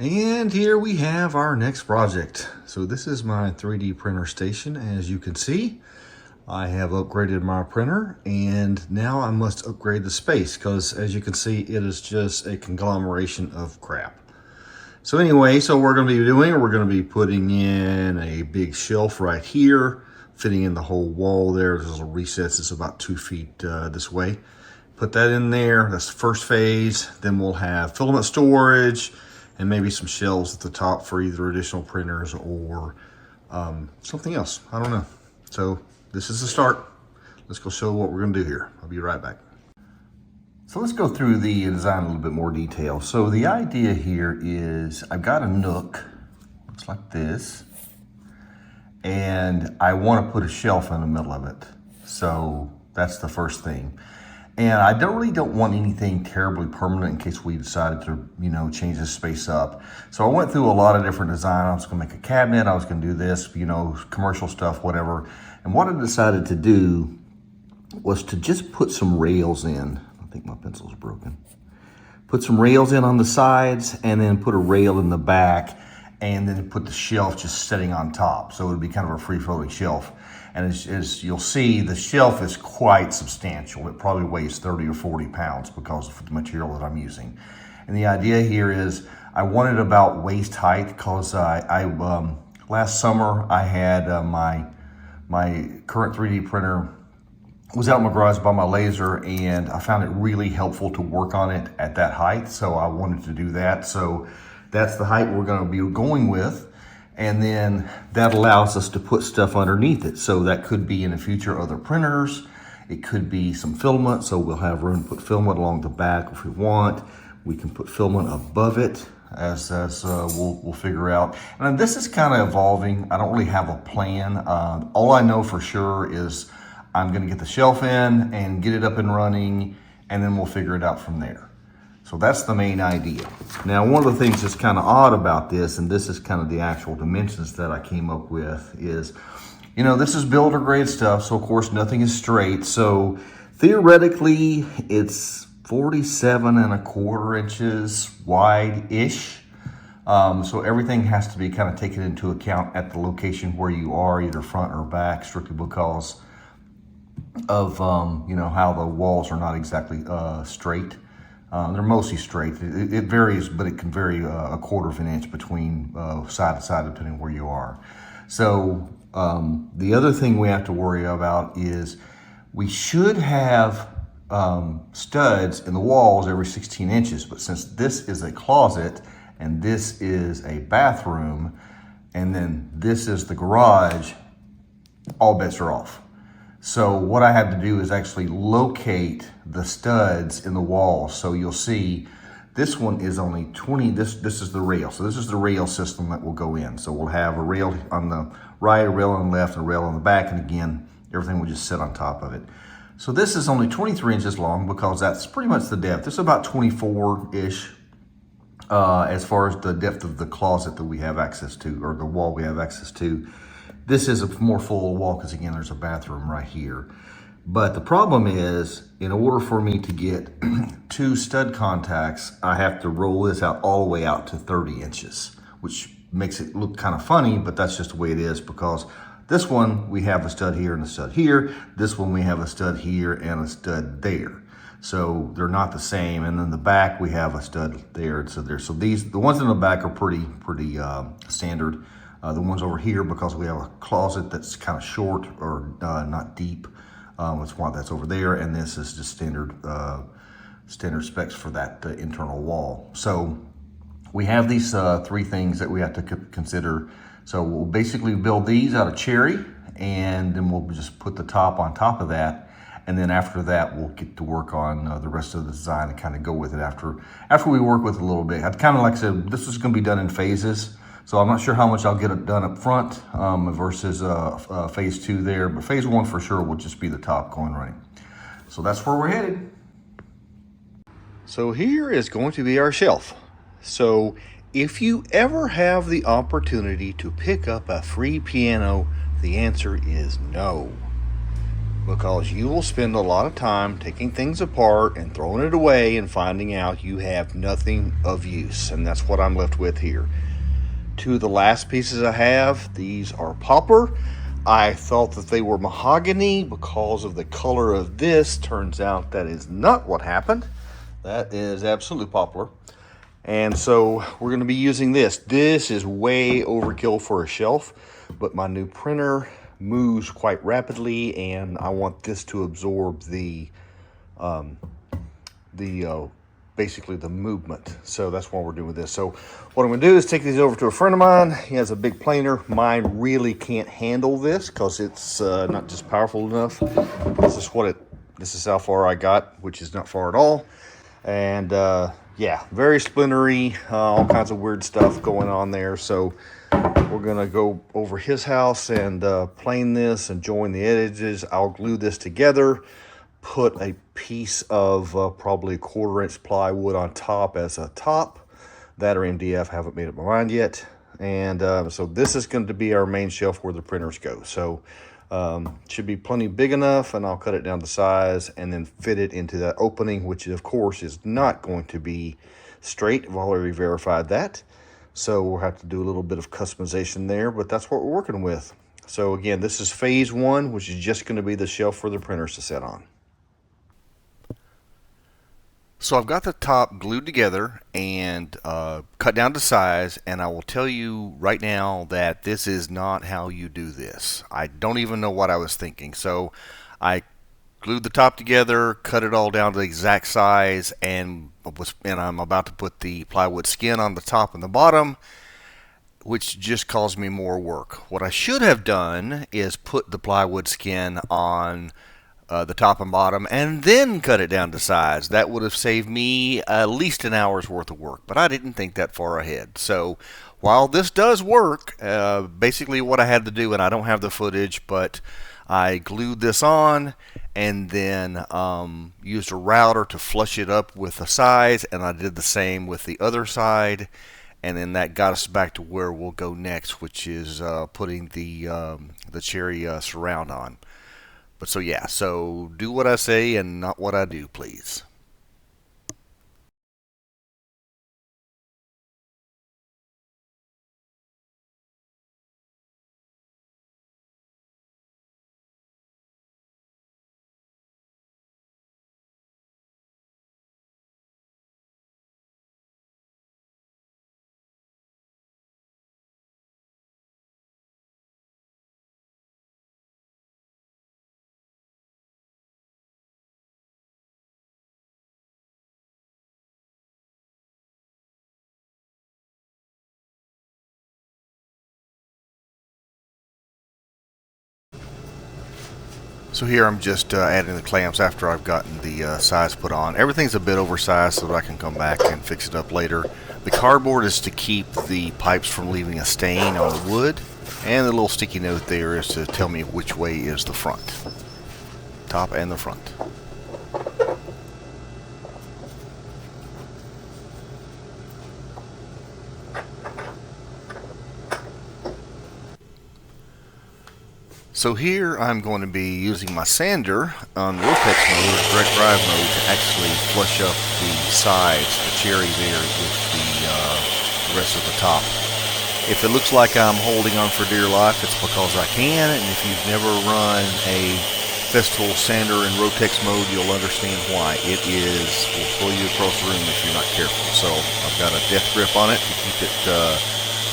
And here we have our next project. So this is my 3D printer station. As you can see, I have upgraded my printer and now I must upgrade the space because as you can see, it is just a conglomeration of crap. So anyway, we're going to be putting in a big shelf right here, fitting in the whole wall there. There's a little recess, it's about 2 feet this way. Put that in there, that's the first phase. Then we'll have filament storage, and maybe some shelves at the top for either additional printers or something else. I don't know. So this is the start. Let's go show what we're gonna do here. I'll be right back. So let's go through the design in a little bit more detail. So the idea here is I've got a nook, looks like this, and I wanna put a shelf in the middle of it. So that's the first thing. And I really don't want anything terribly permanent in case we decided to, change this space up. So I went through a lot of different designs. I was gonna make a cabinet, I was gonna do this, commercial stuff, whatever. And what I decided to do was to just put some rails in. I think my pencil's broken. Put some rails in on the sides and then put a rail in the back and then put the shelf just sitting on top. So it would be kind of a free-floating shelf. And as you'll see, the shelf is quite substantial. It probably weighs 30 or 40 pounds because of the material that I'm using. And the idea here is I want it about waist height because last summer I had my current 3D printer was out in my garage by my laser, and I found it really helpful to work on it at that height. So I wanted to do that. So that's the height we're going to be going with. And then that allows us to put stuff underneath it. So that could be in the future other printers. It could be some filament. So we'll have room to put filament along the back if we want. We can put filament above it as we'll figure out. And this is kind of evolving. I don't really have a plan. All I know for sure is I'm going to get the shelf in and get it up and running, and then we'll figure it out from there. So that's the main idea. Now, one of the things that's kind of odd about this, and this is kind of the actual dimensions that I came up with, is, this is builder grade stuff. So of course, nothing is straight. So theoretically, it's 47¼ inches wide-ish. So everything has to be kind of taken into account at the location where you are, either front or back, strictly because of, how the walls are not exactly straight. They're mostly straight. It varies, but it can vary a 1/4 inch between side to side, depending where you are. So the other thing we have to worry about is we should have studs in the walls every 16 inches. But since this is a closet and this is a bathroom and then this is the garage, all bets are off. So what I had to do is actually locate the studs in the wall. So you'll see this one is only 20, this is the rail. So this is the rail system that will go in. So we'll have a rail on the right, a rail on the left, and a rail on the back. And again, everything will just sit on top of it. So this is only 23 inches long because that's pretty much the depth. It's about 24-ish as far as the depth of the closet that we have access to, or the wall we have access to. This is a more full wall because again, there's a bathroom right here. But the problem is, in order for me to get 2 stud contacts, I have to roll this out all the way out to 30 inches, which makes it look kind of funny, but that's just the way it is because this one, we have a stud here and a stud here. This one, we have a stud here and a stud there. So they're not the same. And then the back, we have a stud there and so there. So the ones in the back are pretty standard. The ones over here, because we have a closet that's kind of short or not deep, that's why that's over there. And this is just standard specs for that internal wall. So we have these 3 things that we have to consider. So we'll basically build these out of cherry, and then we'll just put the top on top of that. And then after that, we'll get to work on the rest of the design and kind of go with it after we work with it a little bit. I'd kind of like I said, this is going to be done in phases. So I'm not sure how much I'll get it done up front versus phase 2 there, but phase 1 for sure will just be the top going running. So that's where we're headed. So here is going to be our shelf. So if you ever have the opportunity to pick up a free piano, the answer is no. because you will spend a lot of time taking things apart and throwing it away and finding out you have nothing of use. And that's what I'm left with here. Two of the last pieces I have, these are poplar. I thought that they were mahogany because of the color of this. Turns out that is not what happened. That is absolutely poplar. And so we're going to be using this. This is way overkill for a shelf, but my new printer moves quite rapidly, and I want this to absorb basically the movement. So that's why we're doing this. So what I'm going to do is take these over to a friend of mine. He has a big planer. Mine really can't handle this because it's not just powerful enough. This is how far I got, which is not far at all. And yeah, very splintery, all kinds of weird stuff going on there. So we're gonna go over his house and plane this and join the edges. I'll glue this together, put a piece of probably 1/4 inch plywood on top as a top. That or MDF, haven't made up my mind yet. And so this is going to be our main shelf where the printers go. So should be plenty big enough, and I'll cut it down to size and then fit it into that opening, which of course is not going to be straight. I've already verified that. So we'll have to do a little bit of customization there, but that's what we're working with. So again, this is phase one, which is just going to be the shelf for the printers to sit on. So I've got the top glued together and cut down to size, and I will tell you right now that this is not how you do this. I don't even know what I was thinking. So I glued the top together, cut it all down to the exact size, and I'm about to put the plywood skin on the top and the bottom, which just caused me more work. What I should have done is put the plywood skin on the top and bottom and then cut it down to size. That would have saved me at least an hour's worth of work, but I didn't think that far ahead. So while this does work, basically what I had to do, and I don't have the footage, but I glued this on and then used a router to flush it up with the size, and I did the same with the other side, and then that got us back to where we'll go next, which is putting the cherry surround on. But so yeah, so do what I say and not what I do, please. So here I'm just adding the clamps after I've gotten the size put on. Everything's a bit oversized so that I can come back and fix it up later. The cardboard is to keep the pipes from leaving a stain on the wood, and the little sticky note there is to tell me which way is the front. Top and the front. So here I'm going to be using my sander on Rotex mode or direct drive mode to actually flush up the sides, the cherry there with the rest of the top. If it looks like I'm holding on for dear life, it's because I can, and if you've never run a Festool sander in Rotex mode, you'll understand why. It will throw you across the room if you're not careful. So I've got a death grip on it to keep it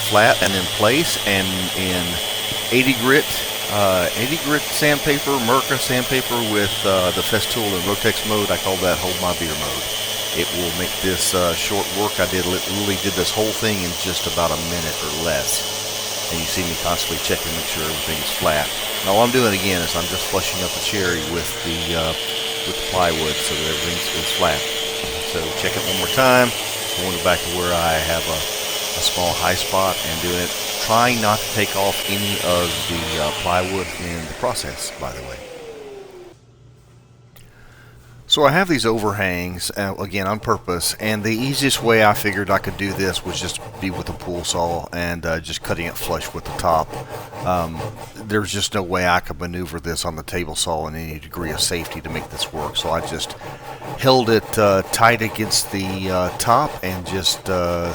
flat and in place, and in 80 grit sandpaper, Merca sandpaper with the Festool and Rotex mode. I call that Hold My Beer mode. It will make this short work. I literally did this whole thing in just about a minute or less. And you see me constantly checking to make sure everything's flat. And all I'm doing again is I'm just flushing up the cherry with the plywood so that everything's flat. So check it one more time. Going back to where I have a small high spot and doing it. Trying not to take off any of the plywood in the process, by the way. So I have these overhangs, again on purpose, and the easiest way I figured I could do this was just be with a pool saw and just cutting it flush with the top. There's just no way I could maneuver this on the table saw in any degree of safety to make this work, so I just held it tight against the top and just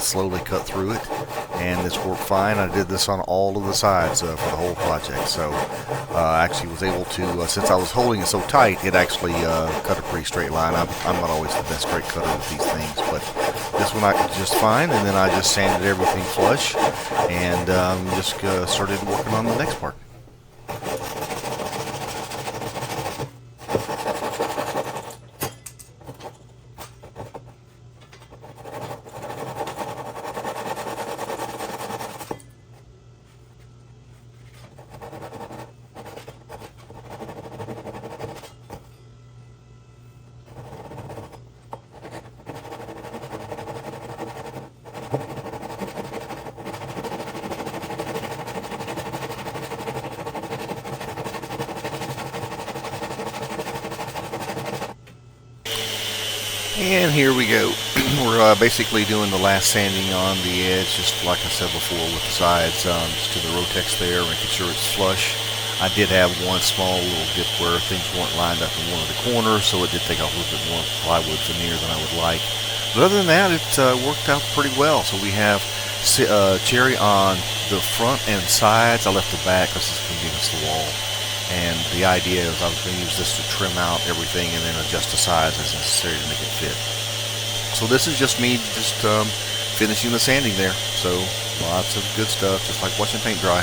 slowly cut through it, and this worked fine. I did this on all of the sides for the whole project, so I actually was able to, since I was holding it so tight, it actually cut a pretty straight line. I'm not always the best straight cutter with these things, but this one I did just fine, and then I just sanded everything flush and just started working on the next part. And here we go. We're basically doing the last sanding on the edge, just like I said before, with the sides, just to the Rotex there, making sure it's flush. I did have one small little dip where things weren't lined up in one of the corners, so it did take off a little bit more plywood veneer than I would like. But other than that, it worked out pretty well. So we have cherry on the front and sides. I left the back because it's going to be against the wall. And the idea is I was going to use this to trim out everything and then adjust the size as necessary to make it fit. So this is just me just finishing the sanding there. So lots of good stuff, just like watching paint dry.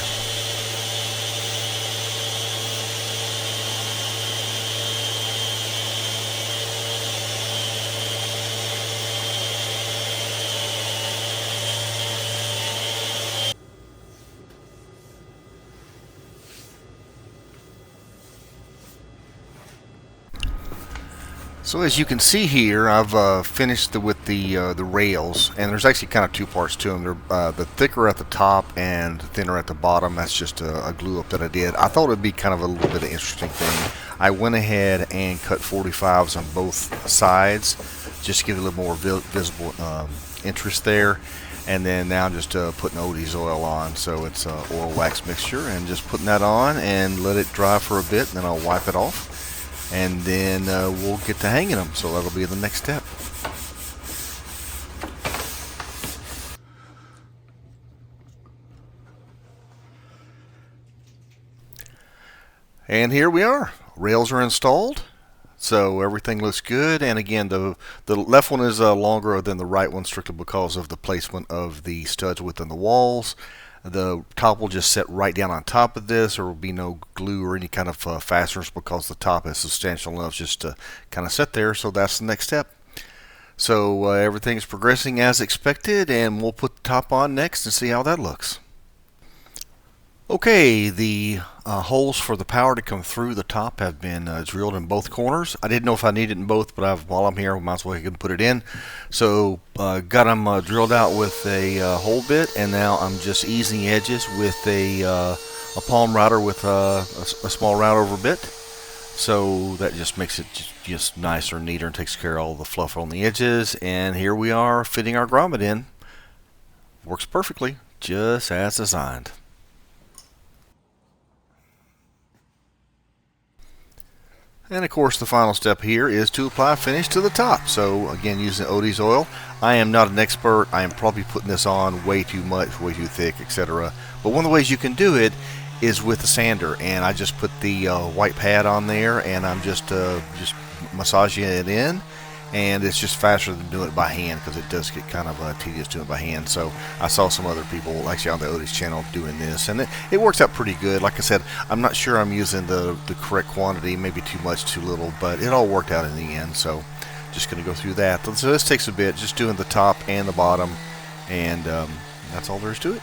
So as you can see here, I've finished with the rails, and there's actually kind of two parts to them. They're the thicker at the top and thinner at the bottom. That's just a glue up that I did. I thought it'd be kind of a little bit of interesting thing. I went ahead and cut 45s on both sides, just to give it a little more visible interest there. And then now I'm just putting Odie's oil on, so it's oil wax mixture, and just putting that on and let it dry for a bit, and then I'll wipe it off. And then we'll get to hanging them, so that'll be the next step. And here we are. Rails are installed, so everything looks good. And again, the left one is longer than the right one, strictly because of the placement of the studs within the walls. The top will just set right down on top of this. There will be no glue or any kind of fasteners because the top is substantial enough just to kind of sit there. So that's the next step. So everything's progressing as expected, and we'll put the top on next and see how that looks. Okay, the holes for the power to come through the top have been drilled in both corners. I didn't know if I needed it in both, but while I'm here, I might as well go and put it in. So got them drilled out with a hole bit, and now I'm just easing the edges with a palm router with a small round over bit. So that just makes it just nicer and neater and takes care of all the fluff on the edges. And here we are fitting our grommet in. Works perfectly, just as designed. And of course the final step here is to apply finish to the top. So again, using Odie's oil. I am not an expert. I am probably putting this on way too much, way too thick, etc. But one of the ways you can do it is with a sander, and I just put the white pad on there, and I'm just massaging it in, and it's just faster than doing it by hand because it does get kind of tedious doing it by hand. So I saw some other people actually on the Odie's channel doing this, and it works out pretty good. Like I said, I'm not sure I'm using the correct quantity, maybe too much, too little, but it all worked out in the end. So just going to go through that. So this takes a bit, just doing the top and the bottom, and that's all there is to it.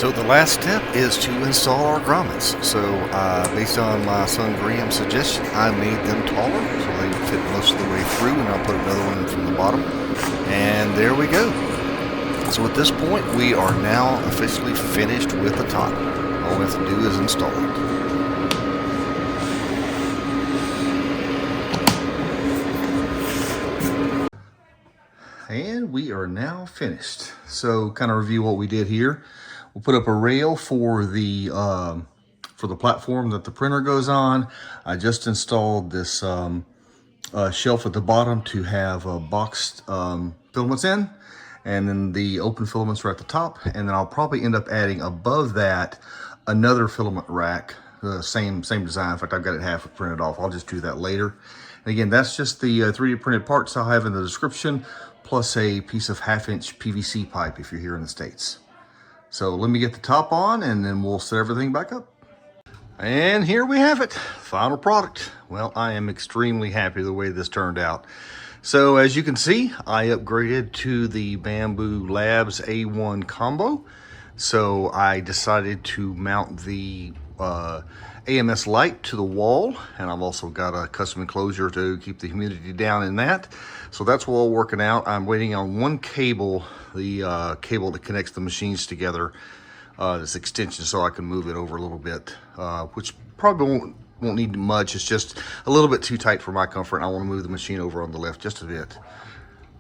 So the last step is to install our grommets. So based on my son Graham's suggestion, I made them taller so they would fit most of the way through, and I'll put another one in from the bottom. And there we go. So at this point, we are now officially finished with the top. All we have to do is install it. And we are now finished. So kind of review what we did here. We'll put up a rail for the platform that the printer goes on. I just installed this shelf at the bottom to have boxed filaments in, and then the open filaments are at the top. And then I'll probably end up adding above that another filament rack, the same design. In fact, I've got it half printed off. I'll just do that later. And again, that's just the 3D printed parts I'll have in the description, plus a piece of 1/2-inch PVC pipe if you're here in the States. So let me get the top on and then we'll set everything back up. And here we have it, final product. Well, I am extremely happy the way this turned out. So as you can see, I upgraded to the Bambu Labs A1 combo. So I decided to mount the AMS Lite to the wall, and I've also got a custom enclosure to keep the humidity down in that. So that's all working out. I'm waiting on one cable, the cable that connects the machines together, this extension, so I can move it over a little bit, which probably won't need much. It's just a little bit too tight for my comfort, and I want to move the machine over on the left just a bit.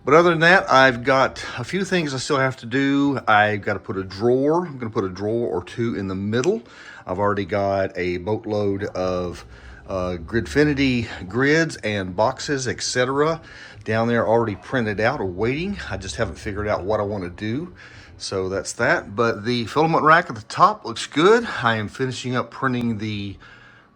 But other than that, I've got a few things I still have to do. I've got to put a drawer. I'm going to put a drawer or two in the middle. I've already got a boatload of Gridfinity grids and boxes, etc. down there already printed out or waiting. I just haven't figured out what I want to do. So that's that. But the filament rack at the top looks good. I am finishing up printing the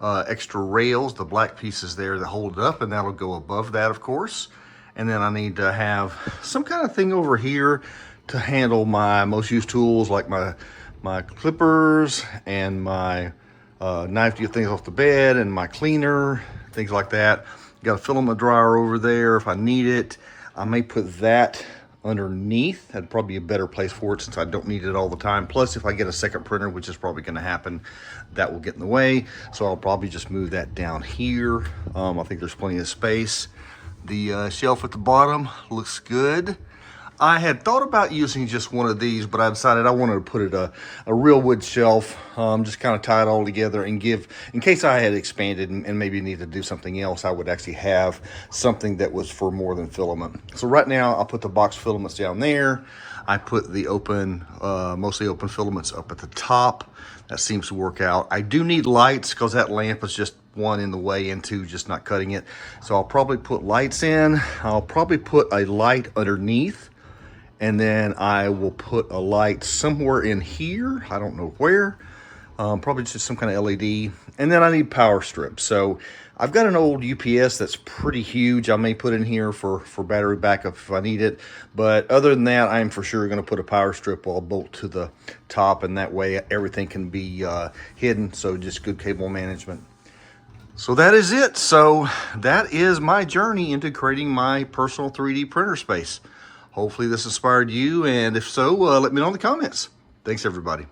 extra rails, the black pieces there that hold it up, and that'll go above that, of course. And then I need to have some kind of thing over here to handle my most used tools, like my clippers and my knife to get things off the bed, and my cleaner, things like that. Got a filament dryer over there if I need it. I may put that underneath. That'd probably be a better place for it since I don't need it all the time. Plus, if I get a second printer, which is probably going to happen, that will get in the way. So I'll probably just move that down here. I think there's plenty of space. The shelf at the bottom looks good. I had thought about using just one of these, but I decided I wanted to put it a real wood shelf, just kind of tie it all together and give, in case I had expanded and maybe need to do something else, I would actually have something that was for more than filament. So right now I'll put the box filaments down there. I put the open, mostly open filaments up at the top. That seems to work out. I do need lights because that lamp is just one in the way and two just not cutting it. So I'll probably put lights in. I'll probably put a light underneath, and then I will put a light somewhere in here. I don't know where. Probably just some kind of LED. And then I need power strips. So I've got an old UPS that's pretty huge. I may put in here for battery backup if I need it. But other than that, I'm for sure going to put a power strip or a bolt to the top, and that way everything can be hidden. So just good cable management. So that is it. So that is my journey into creating my personal 3D printer space. Hopefully this inspired you, and if so, let me know in the comments. Thanks, everybody.